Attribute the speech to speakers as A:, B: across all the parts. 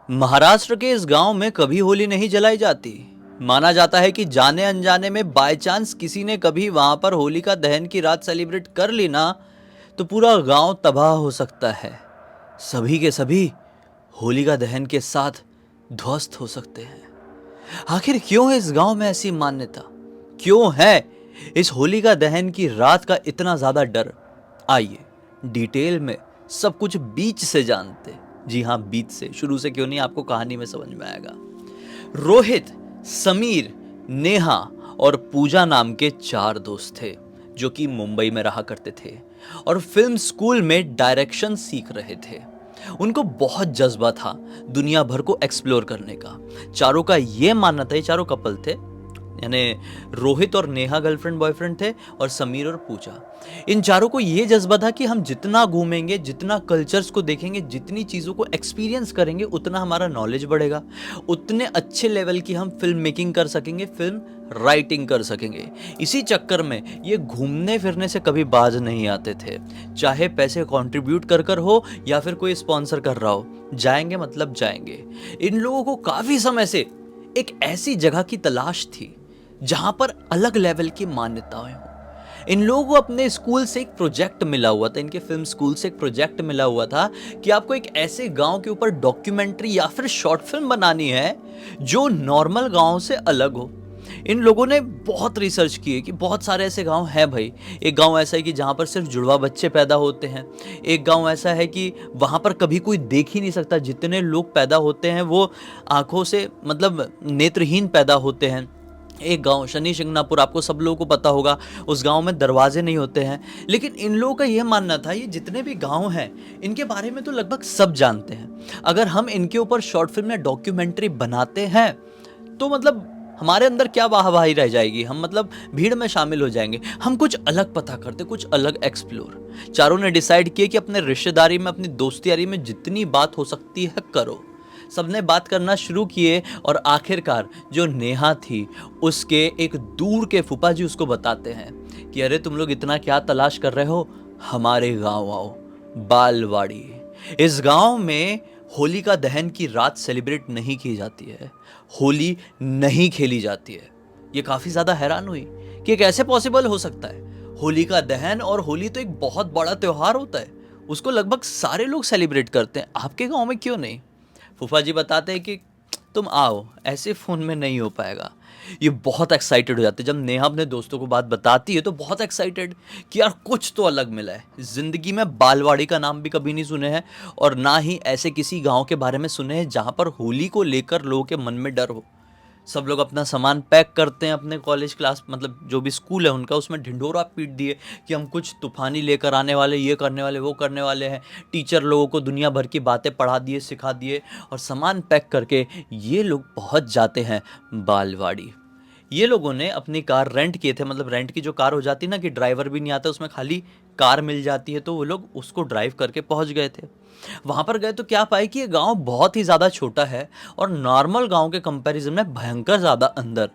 A: महाराष्ट्र के इस गांव में कभी होली नहीं जलाई जाती। माना जाता है कि जाने अनजाने में बाय चांस किसी ने कभी वहां पर होलिका दहन की रात सेलिब्रेट कर ली ना, तो पूरा गांव तबाह हो सकता है। सभी के सभी होलिका दहन के साथ ध्वस्त हो सकते हैं। आखिर क्यों है इस गांव में ऐसी मान्यता? क्यों है इस होलिका दहन की रात का इतना ज्यादा डर? आइए डिटेल में सब कुछ बीच से जानते। जी हाँ, बीच से। शुरू से क्यों नहीं, आपको कहानी में समझ में आएगा। रोहित, समीर, नेहा और पूजा नाम के चार दोस्त थे जो कि मुंबई में रहा करते थे और फिल्म स्कूल में डायरेक्शन सीख रहे थे। उनको बहुत जज्बा था दुनिया भर को एक्सप्लोर करने का। चारों का ये मानना था, ये चारों कपल थे, यानी रोहित और नेहा गर्लफ्रेंड बॉयफ्रेंड थे और समीर और पूजा। इन चारों को ये जज्बा था कि हम जितना घूमेंगे, जितना कल्चर्स को देखेंगे, जितनी चीज़ों को एक्सपीरियंस करेंगे, उतना हमारा नॉलेज बढ़ेगा, उतने अच्छे लेवल की हम फिल्म मेकिंग कर सकेंगे, फिल्म राइटिंग कर सकेंगे। इसी चक्कर में ये घूमने फिरने से कभी बाज नहीं आते थे। चाहे पैसे कंट्रीब्यूट कर कर हो या फिर कोई स्पॉन्सर कर रहा हो, जाएंगे मतलब जाएंगे। इन लोगों को काफ़ी समय से एक ऐसी जगह की तलाश थी जहां पर अलग लेवल की मान्यताएं हो। इन लोगों को अपने स्कूल से एक प्रोजेक्ट मिला हुआ था, इनके फिल्म स्कूल से एक प्रोजेक्ट मिला हुआ था कि आपको एक ऐसे गांव के ऊपर डॉक्यूमेंट्री या फिर शॉर्ट फिल्म बनानी है जो नॉर्मल गांव से अलग हो। इन लोगों ने बहुत रिसर्च की है कि बहुत सारे ऐसे गांव हैं भाई। एक गांव ऐसा है कि जहां पर सिर्फ जुड़वा बच्चे पैदा होते हैं। एक गांव ऐसा है कि वहां पर कभी कोई देख ही नहीं सकता, जितने लोग पैदा होते हैं वो आंखों से मतलब नेत्रहीन पैदा होते हैं। एक गांव शनि शिंगणापुर, आपको सब लोगों को पता होगा, उस गांव में दरवाजे नहीं होते हैं। लेकिन इन लोगों का यह मानना था ये जितने भी गांव हैं इनके बारे में तो लगभग सब जानते हैं। अगर हम इनके ऊपर शॉर्ट फिल्म या डॉक्यूमेंट्री बनाते हैं तो मतलब हमारे अंदर क्या वाहवाही रह जाएगी, हम मतलब भीड़ में शामिल हो जाएंगे। हम कुछ अलग पता करते, कुछ अलग एक्सप्लोर। चारों ने डिसाइड किया कि अपने रिश्तेदारी में, अपनी दोस्ती यारी में जितनी बात हो सकती है करो। सबने बात करना शुरू किए और आखिरकार जो नेहा थी उसके एक दूर के फूफा जी उसको बताते हैं कि अरे तुम लोग इतना क्या तलाश कर रहे हो, हमारे गांव आओ, बालवाड़ी। इस गांव में होलिका दहन की रात सेलिब्रेट नहीं की जाती है, होली नहीं खेली जाती है। ये काफी ज्यादा हैरान हुई कि ये कैसे पॉसिबल हो सकता है। होलिका दहन और होली तो एक बहुत बड़ा त्योहार होता है, उसको लगभग सारे लोग सेलिब्रेट करते हैं, आपके गांव में क्यों नहीं? फूफा जी बताते हैं कि तुम आओ, ऐसे फ़ोन में नहीं हो पाएगा। ये बहुत एक्साइटेड हो जाते हैं। जब नेहा अपने दोस्तों को बात बताती है तो बहुत एक्साइटेड कि यार कुछ तो अलग मिला है। ज़िंदगी में बालवाड़ी का नाम भी कभी नहीं सुने हैं और ना ही ऐसे किसी गांव के बारे में सुने हैं जहां पर होली को लेकर लोगों के मन में डर हो। सब लोग अपना सामान पैक करते हैं, अपने कॉलेज क्लास मतलब जो भी स्कूल है उनका, उसमें ढिंढोरा पीट दिए कि हम कुछ तूफानी लेकर आने वाले, ये करने वाले, वो करने वाले हैं। टीचर लोगों को दुनिया भर की बातें पढ़ा दिए, सिखा दिए और सामान पैक करके ये लोग पहुंच जाते हैं बालवाड़ी। ये लोगों ने अपनी कार रेंट किए थे, मतलब रेंट की जो कार हो जाती है ना कि ड्राइवर भी नहीं आता, उसमें खाली कार मिल जाती है, तो वो लोग उसको ड्राइव करके पहुंच गए थे। वहां पर गए तो क्या पाए कि ये गांव बहुत ही ज़्यादा छोटा है और नॉर्मल गांव के कंपैरिजन में भयंकर ज़्यादा अंदर।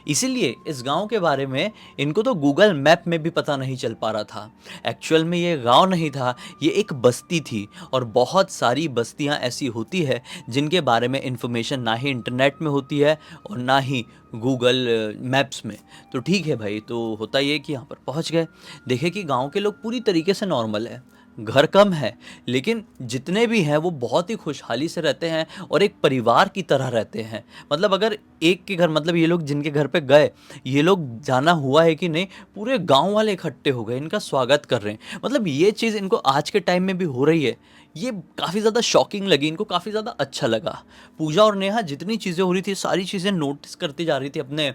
A: इसीलिए इस गांव के बारे में इनको तो गूगल मैप में भी पता नहीं चल पा रहा था। एक्चुअल में ये गांव नहीं था, ये एक बस्ती थी और बहुत सारी बस्तियां ऐसी होती है जिनके बारे में इंफॉर्मेशन ना ही इंटरनेट में होती है और ना ही गूगल मैप्स में। तो ठीक है भाई, तो होता ये कि यहाँ पर पहुँच गए, देखे कि गांव के लोग पूरी तरीके से नॉर्मल है। घर कम है लेकिन जितने भी हैं वो बहुत ही खुशहाली से रहते हैं और एक परिवार की तरह रहते हैं। मतलब अगर एक के घर, मतलब ये लोग जिनके घर पे गए, ये लोग जाना हुआ है कि नहीं, पूरे गांव वाले इकट्ठे हो गए, इनका स्वागत कर रहे हैं। मतलब ये चीज़ इनको आज के टाइम में भी हो रही है। ये काफ़ी ज़्यादा शॉकिंग लगी इनको, काफ़ी ज़्यादा अच्छा लगा। पूजा और नेहा जितनी चीज़ें हो रही थी सारी चीज़ें नोटिस करती जा रही थी अपने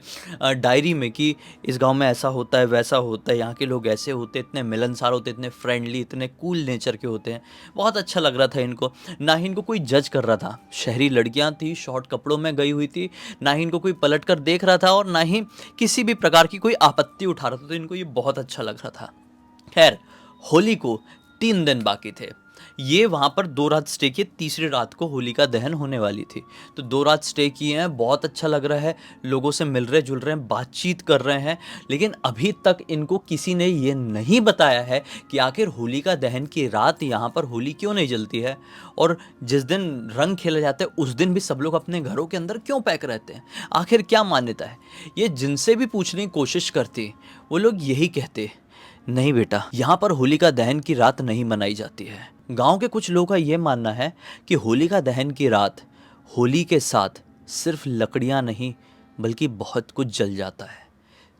A: डायरी में कि इस गांव में ऐसा होता है, वैसा होता है, यहाँ के लोग ऐसे होते, इतने मिलनसार होते, इतने फ्रेंडली, इतने कूल नेचर के होते हैं। बहुत अच्छा लग रहा था इनको। ना ही इनको कोई जज कर रहा था। शहरी लड़कियां थी, शॉर्ट कपड़ों में गई हुई थी, ना ही इनको कोई पलट कर देख रहा था और ना ही किसी भी प्रकार की कोई आपत्ति उठा रहा था। तो इनको ये बहुत अच्छा लग रहा था। खैर, होली को 3 दिन बाकी थे। ये वहाँ पर 2 रात स्टे किए, तीसरी रात को होलिका दहन होने वाली थी। तो 2 रात स्टे किए हैं, बहुत अच्छा लग रहा है, लोगों से मिल रहे जुल रहे हैं, बातचीत कर रहे हैं, लेकिन अभी तक इनको किसी ने ये नहीं बताया है कि आखिर होलिका दहन की रात यहाँ पर होली क्यों नहीं जलती है, और जिस दिन रंग खेले जाते हैं उस दिन भी सब लोग अपने घरों के अंदर क्यों पैक रहते हैं, आखिर क्या मान्यता है। ये जिनसे भी पूछने की कोशिश करती, वो लोग यही कहते, नहीं बेटा, यहाँ पर होलिका दहन की रात नहीं मनाई जाती है। गांव के कुछ लोगों का यह मानना है कि होलिका दहन की रात होली के साथ सिर्फ लकड़ियाँ नहीं बल्कि बहुत कुछ जल जाता है।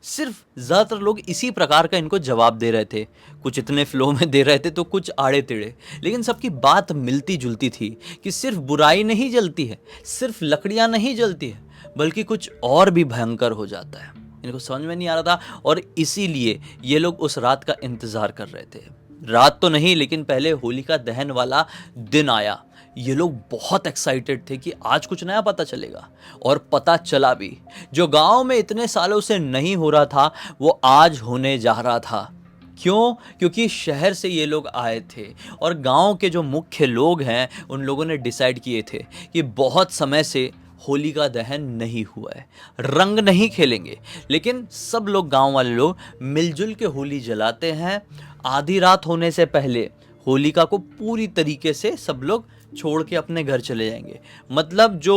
A: सिर्फ ज़्यादातर लोग इसी प्रकार का इनको जवाब दे रहे थे, कुछ इतने फ्लो में दे रहे थे तो कुछ आड़े टेढ़े, लेकिन सबकी बात मिलती जुलती थी कि सिर्फ बुराई नहीं जलती है, सिर्फ लकड़ियाँ नहीं जलती है, बल्कि कुछ और भी भयंकर हो जाता है। इनको समझ में नहीं आ रहा था और इसीलिए ये लोग उस रात का इंतज़ार कर रहे थे। रात तो नहीं, लेकिन पहले होलिका दहन वाला दिन आया। ये लोग बहुत एक्साइटेड थे कि आज कुछ नया पता चलेगा, और पता चला भी। जो गांव में इतने सालों से नहीं हो रहा था वो आज होने जा रहा था। क्यों? क्योंकि शहर से ये लोग आए थे और गांव के जो मुख्य लोग हैं उन लोगों ने डिसाइड किए थे कि बहुत समय से होलिका दहन नहीं हुआ है, रंग नहीं खेलेंगे, लेकिन सब लोग, गांव वाले लोग मिलजुल के होली जलाते हैं। आधी रात होने से पहले होलिका को पूरी तरीके से सब लोग छोड़ के अपने घर चले जाएंगे। मतलब जो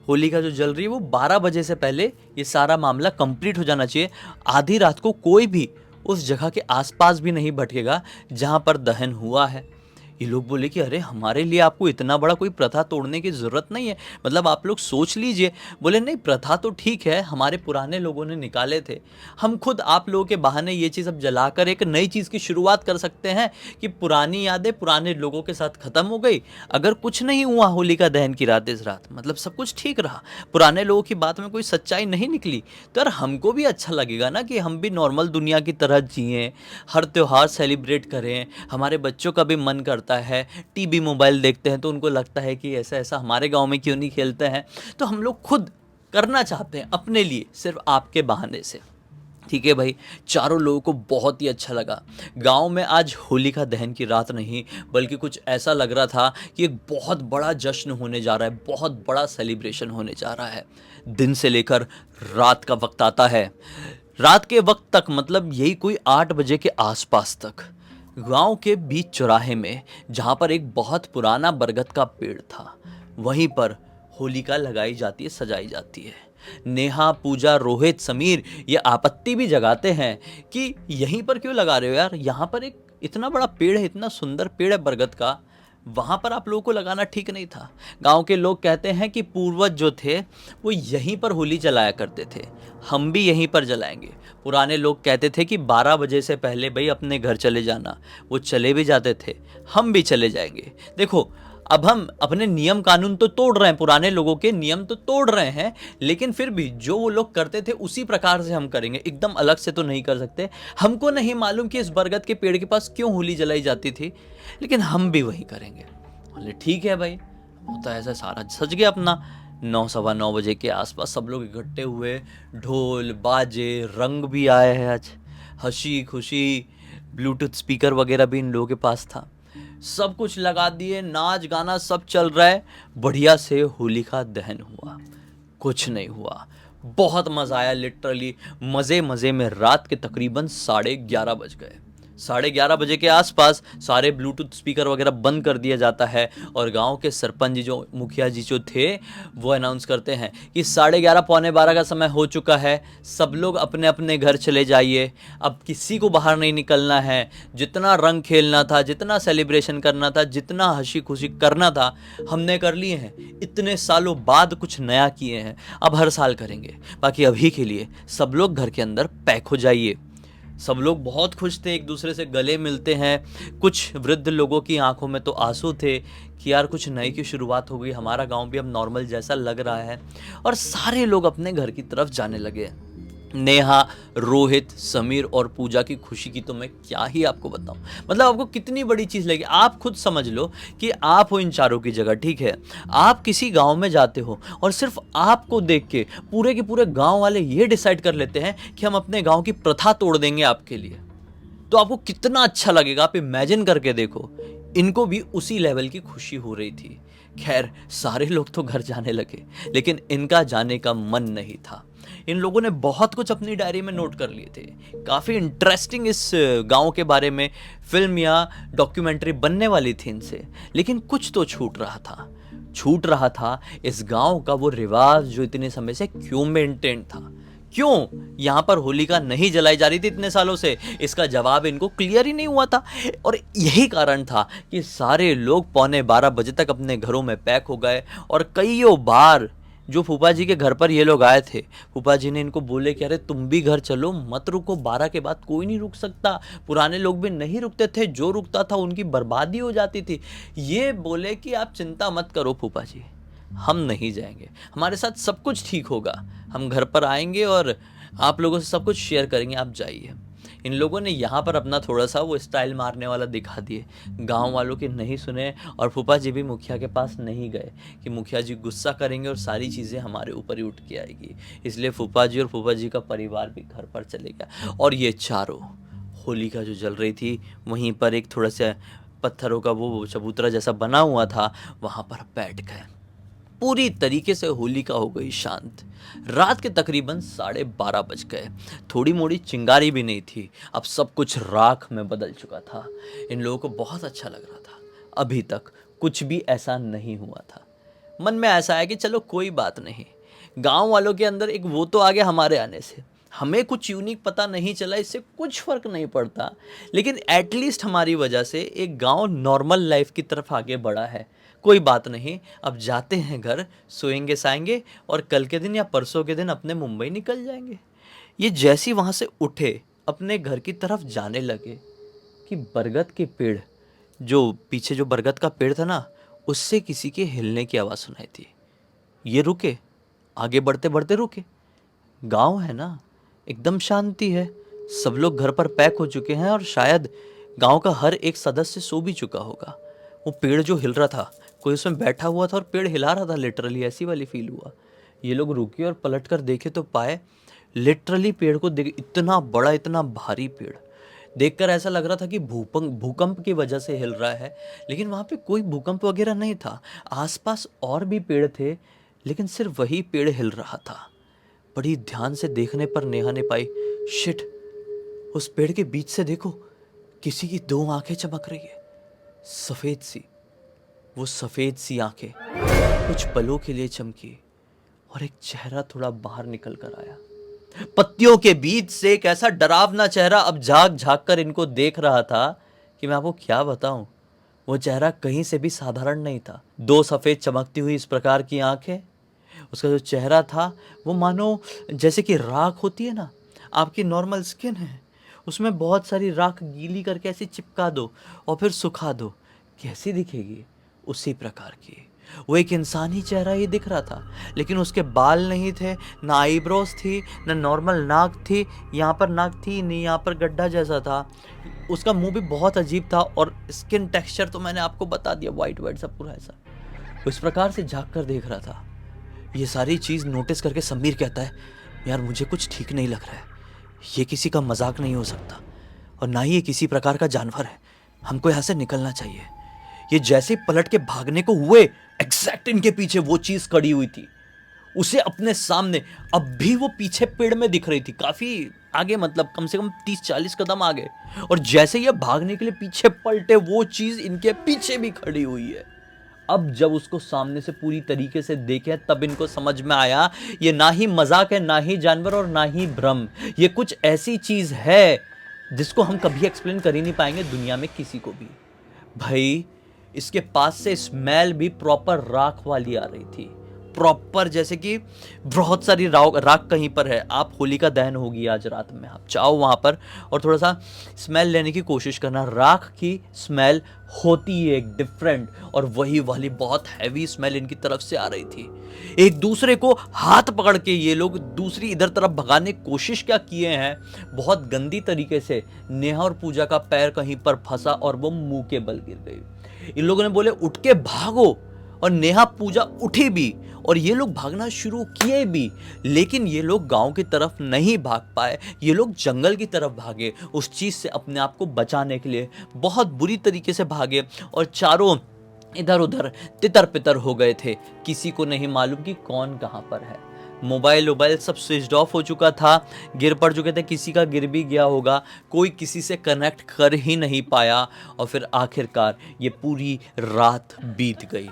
A: होलिका जो जल रही है वो 12 बजे से पहले ये सारा मामला कंप्लीट हो जाना चाहिए। आधी रात को कोई भी उस जगह के आसपास भी नहीं भटकेगा जहाँ पर दहन हुआ है। ये लोग बोले कि अरे हमारे लिए आपको इतना बड़ा कोई प्रथा तोड़ने की ज़रूरत नहीं है, मतलब आप लोग सोच लीजिए। बोले नहीं, प्रथा तो ठीक है, हमारे पुराने लोगों ने निकाले थे, हम खुद आप लोगों के बहाने ये चीज़ अब जलाकर एक नई चीज़ की शुरुआत कर सकते हैं कि पुरानी यादें पुराने लोगों के साथ ख़त्म हो गई। अगर कुछ नहीं हुआ होलिका दहन की रात, इस रात मतलब सब कुछ ठीक रहा, पुराने लोगों की बात में कोई सच्चाई नहीं निकली, तो यार हमको भी अच्छा लगेगा ना कि हम भी नॉर्मल दुनिया की तरह जिएँ, हर त्यौहार सेलिब्रेट करें। हमारे बच्चों का भी मन करता है, टीवी मोबाइल देखते हैं तो उनको लगता है कि ऐसा ऐसा हमारे गांव में क्यों नहीं खेलते हैं। तो हम लोग खुद करना चाहते हैं अपने लिए, सिर्फ आपके बहाने से। ठीक है भाई, चारों लोगों को बहुत ही अच्छा लगा। गांव में आज होलिका दहन की रात नहीं बल्कि कुछ ऐसा लग रहा था कि एक बहुत बड़ा जश्न होने जा रहा है, बहुत बड़ा सेलिब्रेशन होने जा रहा है। दिन से लेकर रात का वक्त आता है, रात के वक्त तक मतलब यही कोई 8 बजे के आसपास तक गांव के बीच चौराहे में, जहां पर एक बहुत पुराना बरगद का पेड़ था, वहीं पर होलिका लगाई जाती है, सजाई जाती है। नेहा, पूजा, रोहित, समीर ये आपत्ति भी जगाते हैं कि यहीं पर क्यों लगा रहे हो यार, यहाँ पर एक इतना बड़ा पेड़ है, इतना सुंदर पेड़ है बरगद का, वहाँ पर आप लोगों को लगाना ठीक नहीं था। गांव के लोग कहते हैं कि पूर्वज जो थे वो यहीं पर होली जलाया करते थे, हम भी यहीं पर जलाएंगे। पुराने लोग कहते थे कि 12 बजे से पहले भाई अपने घर चले जाना, वो चले भी जाते थे, हम भी चले जाएंगे। देखो, अब हम अपने नियम कानून तो तोड़ रहे हैं, पुराने लोगों के नियम तो तोड़ रहे हैं, लेकिन फिर भी जो वो लोग करते थे उसी प्रकार से हम करेंगे, एकदम अलग से तो नहीं कर सकते। हमको नहीं मालूम कि इस बरगद के पेड़ के पास क्यों होली जलाई जाती थी, लेकिन हम भी वही करेंगे। बोले ठीक है भाई, होता ऐसा, सारा सज गया अपना। 9, सवा 9 बजे के आसपास सब लोग इकट्ठे हुए, ढोल बाजे, रंग भी आए हैं आज, हंसी खुशी, ब्लूटूथ स्पीकर वगैरह भी इन लोगों के पास था, सब कुछ लगा दिए, नाच गाना सब चल रहा है, बढ़िया से होलिका दहन हुआ। कुछ नहीं हुआ, बहुत मज़ा आया, लिटरली मज़े मज़े में रात के तकरीबन 11:30 बज गए। 11:30 बजे के आसपास सारे ब्लूटूथ स्पीकर वगैरह बंद कर दिया जाता है और गांव के सरपंच जी, जो मुखिया जी जो थे, वो अनाउंस करते हैं कि 11:30 पौने 12 का समय हो चुका है, सब लोग अपने अपने घर चले जाइए, अब किसी को बाहर नहीं निकलना है। जितना रंग खेलना था, जितना सेलिब्रेशन करना था, जितना हंसी खुशी करना था, हमने कर लिए हैं। इतने सालों बाद कुछ नया किए हैं, अब हर साल करेंगे। बाकी अभी के लिए सब लोग घर के अंदर पैक हो जाइए। सब लोग बहुत खुश थे, एक दूसरे से गले मिलते हैं। कुछ वृद्ध लोगों की आंखों में तो आंसू थे कि यार कुछ नई की शुरुआत हो गई, हमारा गांव भी अब नॉर्मल जैसा लग रहा है। और सारे लोग अपने घर की तरफ जाने लगे। नेहा, रोहित, समीर और पूजा की खुशी की तो मैं क्या ही आपको बताऊं, मतलब आपको कितनी बड़ी चीज़ लगी। आप खुद समझ लो कि आप हो इन चारों की जगह, ठीक है, आप किसी गांव में जाते हो और सिर्फ आपको देख के पूरे के पूरे गांव वाले ये डिसाइड कर लेते हैं कि हम अपने गांव की प्रथा तोड़ देंगे आपके लिए, तो आपको कितना अच्छा लगेगा। आप इमेजिन करके देखो, इनको भी उसी लेवल की खुशी हो रही थी। खैर सारे लोग तो घर जाने लगे, लेकिन इनका जाने का मन नहीं था। इन लोगों ने बहुत कुछ अपनी डायरी में नोट कर लिए थे। काफ़ी इंटरेस्टिंग इस गांव के बारे में फिल्म या डॉक्यूमेंट्री बनने वाली थी इनसे, लेकिन कुछ तो छूट रहा था इस गांव का वो रिवाज जो इतने समय से क्यों मेंटेन था। क्यों यहां पर होलिका नहीं जलाई जा रही थी इतने सालों से, इसका जवाब इनको क्लियर ही नहीं हुआ था। और यही कारण था कि सारे लोग 11:45 बजे तक अपने घरों में पैक हो गए। और कईयों बार जो फूफा जी के घर पर ये लोग आए थे, फूफा जी ने इनको बोले कि अरे तुम भी घर चलो, मत रुको, 12 के बाद कोई नहीं रुक सकता। पुराने लोग भी नहीं रुकते थे, जो रुकता था उनकी बर्बादी हो जाती थी। ये बोले कि आप चिंता मत करो फूफा जी, हम नहीं जाएंगे, हमारे साथ सब कुछ ठीक होगा, हम घर पर आएंगे और आप लोगों से सब कुछ शेयर करेंगे, आप जाइए। इन लोगों ने यहाँ पर अपना थोड़ा सा वो स्टाइल मारने वाला दिखा दिए। गांव वालों के नहीं सुने और फूफा जी भी मुखिया के पास नहीं गए कि मुखिया जी गुस्सा करेंगे और सारी चीज़ें हमारे ऊपर ही उठ के आएगी। इसलिए फूफा जी और फूफा जी का परिवार भी घर पर चले गया। और ये चारों होलिका जो जल रही थी, वहीं पर एक थोड़ा सा पत्थरों का वो चबूतरा जैसा बना हुआ था, वहाँ पर बैठ गए। पूरी तरीके से होलिका हो गई शांत। रात के तकरीबन 12:30 बज गए। थोड़ी मोड़ी चिंगारी भी नहीं थी, अब सब कुछ राख में बदल चुका था। इन लोगों को बहुत अच्छा लग रहा था। अभी तक कुछ भी ऐसा नहीं हुआ था। मन में ऐसा है कि चलो कोई बात नहीं, गांव वालों के अंदर एक वो तो आ गया हमारे आने से, हमें कुछ यूनिक पता नहीं चला, इससे कुछ फर्क नहीं पड़ता, लेकिन एटलीस्ट हमारी वजह से एक गांव नॉर्मल लाइफ की तरफ आगे बढ़ा है। कोई बात नहीं, अब जाते हैं घर, सोएंगे साएंगे और कल के दिन या परसों के दिन अपने मुंबई निकल जाएंगे। ये जैसी वहाँ से उठे अपने घर की तरफ जाने लगे कि बरगद के पेड़, जो पीछे जो बरगद का पेड़ था ना, उससे किसी के हिलने की आवाज़ सुनाई थी। ये रुके, आगे बढ़ते बढ़ते रुके। गांव है ना, एकदम शांति है, सब लोग घर पर पैक हो चुके हैं और शायद गांव का हर एक सदस्य सो भी चुका होगा। वो पेड़ जो हिल रहा था, कोई उसमें बैठा हुआ था और पेड़ हिला रहा था, लिटरली ऐसी वाली फील हुआ। ये लोग रुके और पलट कर देखे तो पाए लिटरली पेड़ को देख, इतना बड़ा इतना भारी पेड़ देखकर ऐसा लग रहा था कि भूकंप की वजह से हिल रहा है, लेकिन वहाँ पे कोई भूकंप वगैरह नहीं था। आसपास और भी पेड़ थे, लेकिन सिर्फ वही पेड़ हिल रहा था। बड़ी ध्यान से देखने पर नेहा ने पाई, शिट, उस पेड़ के बीच से देखो, किसी की 2 आंखें चमक रही है, सफेद सी। वो सफेद सी आंखें कुछ पलों के लिए चमकी और एक चेहरा थोड़ा बाहर निकल कर आया। पत्तियों के बीच से एक ऐसा डरावना चेहरा अब झांक झांक कर इनको देख रहा था कि मैं आपको क्या बताऊं। वो चेहरा कहीं से भी साधारण नहीं था। 2 सफेद चमकती हुई इस प्रकार की आंखें, उसका जो चेहरा था वो मानो जैसे कि राख होती है ना, आपकी नॉर्मल स्किन है, उसमें बहुत सारी राख गीली करके ऐसी चिपका दो और फिर सुखा दो, कैसी दिखेगी, उसी प्रकार की। वो एक इंसानी चेहरा ही दिख रहा था, लेकिन उसके बाल नहीं थे, ना आईब्रोज थी, ना नॉर्मल नाक थी, यहाँ पर नाक थी नहीं, यहाँ पर गड्ढा जैसा था। उसका मुंह भी बहुत अजीब था और स्किन टेक्सचर तो मैंने आपको बता दिया, वाइट वाइट सब पूरा ऐसा। उस प्रकार से झांक कर देख रहा था। ये सारी चीज़ नोटिस करके समीर कहता है, यार मुझे कुछ ठीक नहीं लग रहा है, ये किसी का मजाक नहीं हो सकता और ना ही ये किसी प्रकार का जानवर है, हमको यहाँ से निकलना चाहिए। ये जैसे पलट के भागने को हुए, एग्जैक्ट इनके पीछे वो चीज खड़ी हुई थी, उसे अपने सामने, अब भी वो पीछे पेड़ में दिख रही थी, काफी आगे, मतलब कम से कम 30-40 कदम आगे। और जैसे ये भागने के लिए पीछे पलटे, वो चीज इनके पीछे भी खड़ी हुई है। अब जब उसको सामने से पूरी तरीके से देखे, तब इनको समझ में आया ये ना ही मजाक है, ना ही जानवर और ना ही भ्रम, ये कुछ ऐसी चीज है जिसको हम कभी एक्सप्लेन कर ही नहीं पाएंगे दुनिया में किसी को भी। भाई इसके पास से स्मेल भी प्रॉपर राख वाली आ रही थी, प्रॉपर जैसे कि बहुत सारी राख कहीं पर है। आप होलिका दहन होगी आज रात में, आप जाओ वहाँ पर और थोड़ा सा स्मेल लेने की कोशिश करना। राख की स्मेल होती है एक डिफरेंट, और वही वाली बहुत हैवी स्मेल इनकी तरफ से आ रही थी। एक दूसरे को हाथ पकड़ के ये लोग दूसरी इधर तरफ भगाने की कोशिश क्या किए हैं, बहुत गंदी तरीके से। नेहा और पूजा का पैर कहीं पर फंसा और वो मुंह के बल गिर गई। इन लोगों ने बोले उठ के भागो, और नेहा पूजा उठी भी और ये लोग भागना शुरू किए भी, लेकिन ये लोग गांव की तरफ नहीं भाग पाए, ये लोग जंगल की तरफ भागे उस चीज से अपने आप को बचाने के लिए। बहुत बुरी तरीके से भागे और चारों इधर उधर तितर पितर हो गए थे। किसी को नहीं मालूम कि कौन कहां पर है। मोबाइल सब स्विच ऑफ हो चुका था, गिर पड़ चुके थे, किसी का गिर भी गया होगा, कोई किसी से कनेक्ट कर ही नहीं पाया। और फिर आखिरकार ये पूरी रात बीत गई।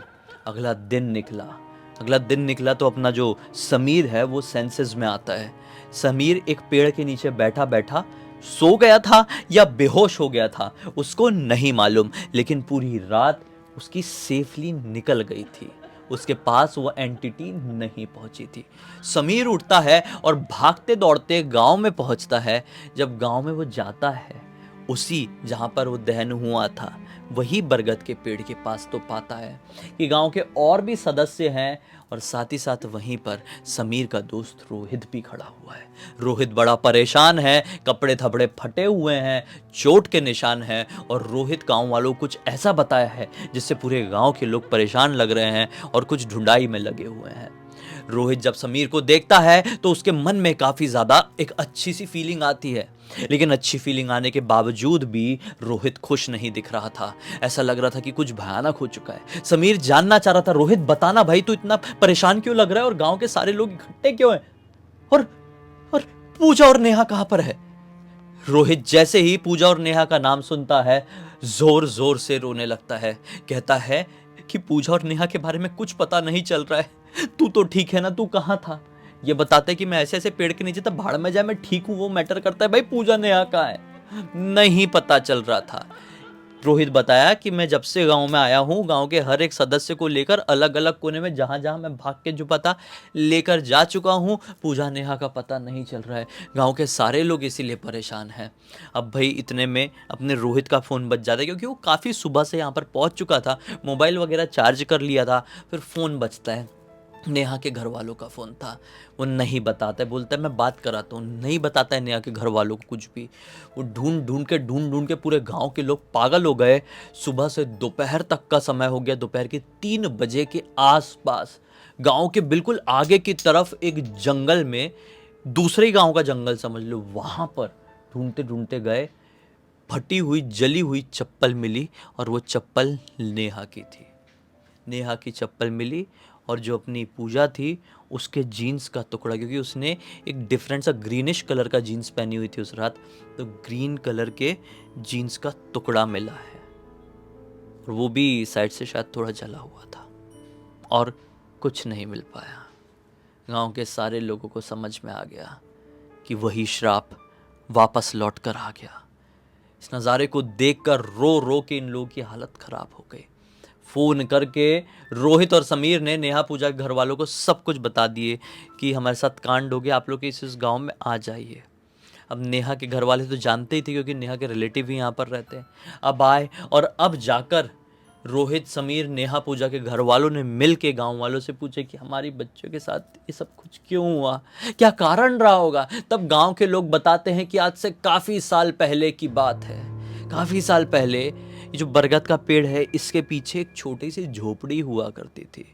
A: अगला दिन निकला तो अपना जो समीर है वो सेंसेस में आता है। समीर एक पेड़ के नीचे बैठा बैठा सो गया था या बेहोश हो गया था उसको नहीं मालूम, लेकिन पूरी रात उसकी सेफली निकल गई थी। उसके पास वो एंटिटी नहीं पहुंची थी। समीर उठता है और भागते दौड़ते गांव में पहुंचता है। जब गांव में वो जाता है, उसी जहां पर वो दहन हुआ था वही बरगद के पेड़ के पास तो पाता है कि गांव के और भी सदस्य हैं, और साथ ही साथ वहीं पर समीर का दोस्त रोहित भी खड़ा हुआ है। रोहित बड़ा परेशान है, कपड़े थपड़े फटे हुए हैं, चोट के निशान हैं, और रोहित गांव वालों को कुछ ऐसा बताया है जिससे पूरे गांव के लोग परेशान लग रहे हैं और कुछ ढूंढाई में लगे हुए हैं। रोहित जब समीर को देखता है तो उसके मन में काफी ज्यादा एक अच्छी सी फीलिंग आती है, लेकिन अच्छी फीलिंग आने के बावजूद भी रोहित खुश नहीं दिख रहा था। ऐसा लग रहा था कि कुछ भयानक हो चुका है। समीर जानना चाह रहा था, रोहित बताना भाई, तू इतना परेशान क्यों लग रहा है और गांव के सारे लोग इकट्ठे क्यों हैं, और पूजा और नेहा कहां पर है। रोहित जैसे ही पूजा और नेहा का नाम सुनता है जोर जोर से रोने लगता है। कहता है कि पूजा और नेहा के बारे में कुछ पता नहीं चल रहा है। तू तो ठीक है ना, तू कहाँ था? ये बताते कि मैं ऐसे ऐसे पेड़ के नीचे था, भाड़ में जाए मैं ठीक हूं, वो मैटर करता है भाई। पूजा नेहा कहाँ है? नहीं पता चल रहा था। रोहित बताया कि मैं जब से गांव में आया हूं, गांव के हर एक सदस्य को लेकर अलग अलग कोने में जहां जहां मैं भाग के जो पता लेकर जा चुका हूं, पूजा नेहा का पता नहीं चल रहा है। गांव के सारे लोग इसीलिए परेशान हैं। अब भाई इतने में अपने रोहित का फ़ोन बज जाता है, क्योंकि वो काफ़ी सुबह से यहाँ पर पहुँच चुका था, मोबाइल वगैरह चार्ज कर लिया था। फिर फ़ोन बजता है, नेहा के घर वालों का फ़ोन था। वो नहीं बताता है, बोलता है मैं बात कराता हूँ। नहीं बताता है नेहा के घर वालों को कुछ भी। वो ढूंढ ढूंढ के पूरे गांव के लोग पागल हो गए। सुबह से दोपहर तक का समय हो गया। दोपहर के 3 बजे के आसपास गांव के बिल्कुल आगे की तरफ एक जंगल में, दूसरे गांव का जंगल समझ लो, वहाँ पर ढूंढते ढूंढते गए। फटी हुई जली हुई चप्पल मिली, और वो चप्पल नेहा की थी। नेहा की चप्पल मिली, और जो अपनी पूजा थी उसके जीन्स का टुकड़ा, क्योंकि उसने एक डिफरेंट सा ग्रीनिश कलर का जीन्स पहनी हुई थी उस रात, तो ग्रीन कलर के जीन्स का टुकड़ा मिला है। और वो भी साइड से शायद थोड़ा जला हुआ था, और कुछ नहीं मिल पाया। गांव के सारे लोगों को समझ में आ गया कि वही श्राप वापस लौट कर आ गया। इस नज़ारे को देखकर रो रो के इन लोगों की हालत खराब हो गई। फ़ोन करके रोहित और समीर ने नेहा पूजा के घर वालों को सब कुछ बता दिए कि हमारे साथ कांड हो गया, आप लोग इस गांव में आ जाइए। अब नेहा के घर वाले तो जानते ही थे, क्योंकि नेहा के रिलेटिव ही यहाँ पर रहते हैं। अब आए, और अब जाकर रोहित, समीर, नेहा पूजा के घर वालों ने मिल के गाँव वालों से पूछे कि हमारी बच्चों के साथ ये सब कुछ क्यों हुआ, क्या कारण रहा होगा। तब गाँव के लोग बताते हैं कि आज से काफ़ी साल पहले की बात है। काफ़ी साल पहले ये जो बरगद का पेड़ है, इसके पीछे एक छोटी सी झोपड़ी हुआ करती थी।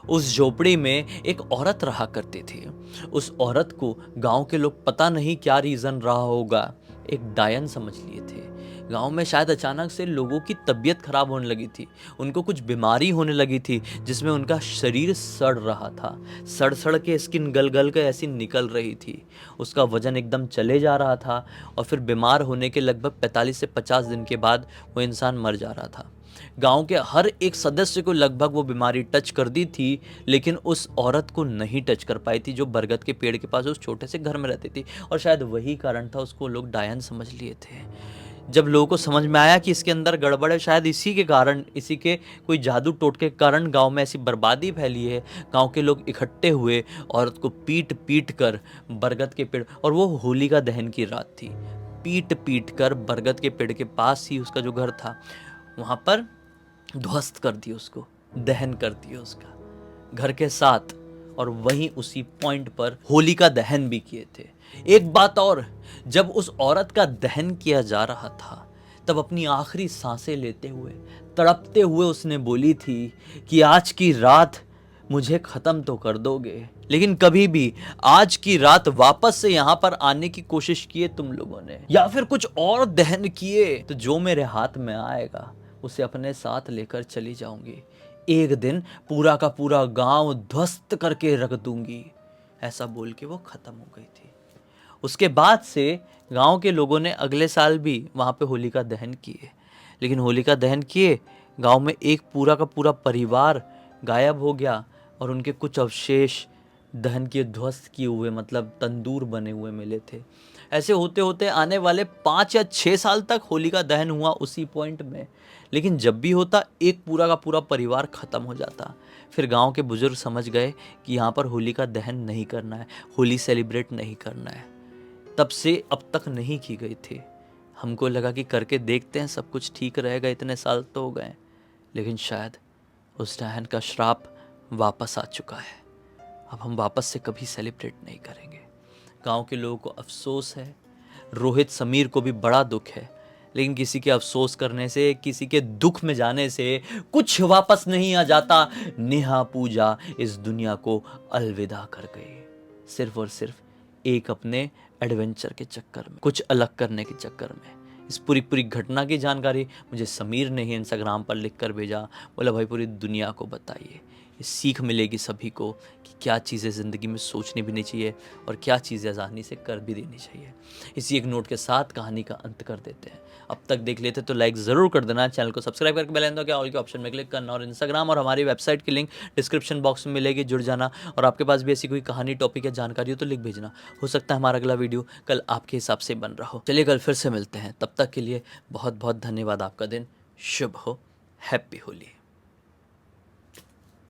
A: उस झोपड़ी में एक औरत रहा करती थी। उस औरत को गांव के लोग, पता नहीं क्या रीज़न रहा होगा, एक डायन समझ लिए थे। गांव में शायद अचानक से लोगों की तबीयत खराब होने लगी थी, उनको कुछ बीमारी होने लगी थी, जिसमें उनका शरीर सड़ रहा था। सड़ सड़ के स्किन गल गल के ऐसी निकल रही थी। उसका वजन एकदम चले जा रहा था, और फिर बीमार होने के लगभग 45 से 50 दिन के बाद वो इंसान मर जा रहा था। गांव के हर एक सदस्य को लगभग वो बीमारी टच कर दी थी, लेकिन उस औरत को नहीं टच कर पाई थी, जो बरगद के पेड़ के पास उस छोटे से घर में रहती थी। और शायद वही कारण था, उसको लोग डायन समझ लिए थे। जब लोगों को समझ में आया कि इसके अंदर गड़बड़ है, शायद इसी के कारण, इसी के कोई जादू टोटके के कारण गांव में ऐसी बर्बादी फैली है, गांव के लोग इकट्ठे हुए, औरत को पीट पीट कर बरगद के पेड़, और वो होलिका दहन की रात थी, पीट पीट कर बरगद के पेड़ के पास ही उसका जो घर था वहाँ पर ध्वस्त कर दिया, उसको दहन कर दिया उसका घर के साथ। और वहीं उसी पॉइंट पर होलिका दहन भी किए थे। एक बात और, जब उस औरत का दहन किया जा रहा था, तब अपनी आखिरी सांसें लेते हुए, तड़पते हुए उसने बोली थी कि आज की रात मुझे खत्म तो कर दोगे, लेकिन कभी भी आज की रात वापस से यहाँ पर आने की कोशिश किए तुम लोगों ने, या फिर कुछ और दहन किए, तो जो मेरे हाथ में आएगा उसे अपने साथ लेकर चली जाऊंगी। एक दिन पूरा का पूरा गांव ध्वस्त करके रख दूंगी। ऐसा बोल के वो खत्म हो गई थी। उसके बाद से गांव के लोगों ने अगले साल भी वहां पे होलिका दहन किए, लेकिन होलिका दहन किए, गांव में एक पूरा का पूरा परिवार गायब हो गया और उनके कुछ अवशेष दहन किए, ध्वस्त किए हुए, मतलब तंदूर बने हुए मिले थे। ऐसे होते होते आने वाले 5 या 6 साल तक होलिका दहन हुआ उसी पॉइंट में, लेकिन जब भी होता एक पूरा का पूरा परिवार ख़त्म हो जाता। फिर गांव के बुजुर्ग समझ गए कि यहाँ पर होलिका दहन नहीं करना है, होली सेलिब्रेट नहीं करना है। तब से अब तक नहीं की गई थी। हमको लगा कि करके देखते हैं, सब कुछ ठीक रहेगा, इतने साल तो हो गए, लेकिन शायद उस दहन का श्राप वापस आ चुका है। अब हम वापस से कभी सेलिब्रेट नहीं करेंगे। गांव के लोगों को अफसोस है, रोहित समीर को भी बड़ा दुख है, लेकिन किसी के अफसोस करने से, किसी के दुख में जाने से कुछ वापस नहीं आ जाता। नेहा पूजा इस दुनिया को अलविदा कर गई, सिर्फ और सिर्फ एक अपने एडवेंचर के चक्कर में, कुछ अलग करने के चक्कर में। इस पूरी घटना की जानकारी मुझे समीर ने ही इंस्टाग्राम पर लिख कर भेजा। बोला भाई पूरी दुनिया को बताइए, ये सीख मिलेगी सभी को कि क्या चीज़ें ज़िंदगी में सोचनी भी नहीं चाहिए और क्या चीज़ें आसानी से कर भी देनी चाहिए। इसी एक नोट के साथ कहानी का अंत कर देते हैं। अब तक देख लेते तो लाइक ज़रूर कर देना, चैनल को सब्सक्राइब करके बेल आइकन के ऑल के ऑप्शन में क्लिक करना, और इंस्टाग्राम और हमारी वेबसाइट की लिंक डिस्क्रिप्शन बॉक्स में मिलेगी, जुड़ जाना। और आपके पास भी ऐसी कोई कहानी, टॉपिक या जानकारी हो तो लिख भेजना, हो सकता है हमारा अगला वीडियो कल आपके हिसाब से बन रहा हो। चलिए कल फिर से मिलते हैं, तब तक के लिए बहुत बहुत धन्यवाद। आपका दिन शुभ हो। हैप्पी होली।